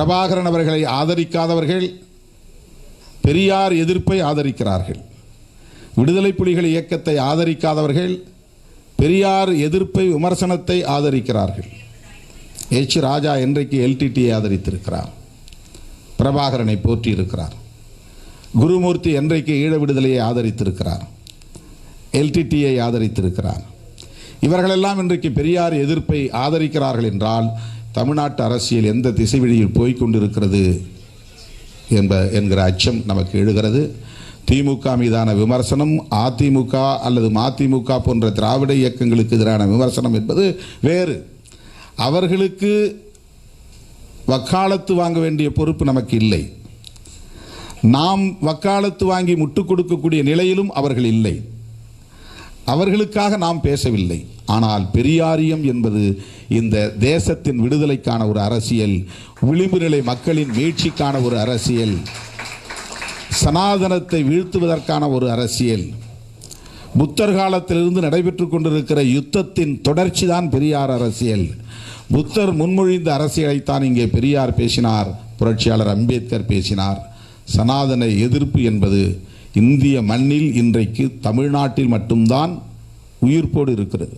பிரபாகரன் அவர்களை ஆதரிக்காதவர்கள் பெரியார் எதிர்ப்பை ஆதரிக்கிறார்கள். விடுதலை புலிகள் இயக்கத்தை ஆதரிக்காதவர்கள் பெரியார் எதிர்ப்பை விமர்சனத்தை ஆதரிக்கிறார்கள். எச் ராஜா இன்றைக்கு எல்டிடியை ஆதரித்திருக்கிறார், பிரபாகரனை போற்றியிருக்கிறார். குருமூர்த்தி என்றைக்கு ஈழ விடுதலையை ஆதரித்திருக்கிறார், எல்டிடியை ஆதரித்திருக்கிறார். இவர்களெல்லாம் இன்றைக்கு பெரியார் எதிர்ப்பை ஆதரிக்கிறார்கள் என்றால் தமிழ்நாட்டு அரசியல் எந்த திசை வழியில் போய்கொண்டிருக்கிறது என்கிற அச்சம் நமக்கு எழுகிறது. திமுக மீதான விமர்சனம் அதிமுக அல்லது மதிமுக போன்ற திராவிட இயக்கங்களுக்கு எதிரான விமர்சனம் என்பது வேறு. அவர்களுக்கு வக்காலத்து வாங்க வேண்டிய பொறுப்பு நமக்கு இல்லை. நாம் வக்காலத்து வாங்கி முட்டுக் கொடுக்கக்கூடிய நிலையிலும் அவர்கள் இல்லை. அவர்களுக்காக நாம் பேசவில்லை. ஆனால் பெரியாரியம் என்பது இந்த தேசத்தின் விடுதலைக்கான ஒரு அரசியல், விளிம்பு நிலை மக்களின் மீட்சிக்கான ஒரு அரசியல், சனாதனத்தை வீழ்த்துவதற்கான ஒரு அரசியல், புத்தர் காலத்திலிருந்து நடைபெற்று கொண்டிருக்கிற யுத்தத்தின் தொடர்ச்சி தான் பெரியார் அரசியல். புத்தர் முன்மொழிந்த அரசியலைத்தான் இங்கே பெரியார் பேசினார், புரட்சியாளர் அம்பேத்கர் பேசினார். சனாதன எதிர்ப்பு என்பது இந்திய மண்ணில் இன்றைக்கு தமிழ்நாட்டில் மட்டும்தான் உயிர்ப்போடு இருக்கிறது.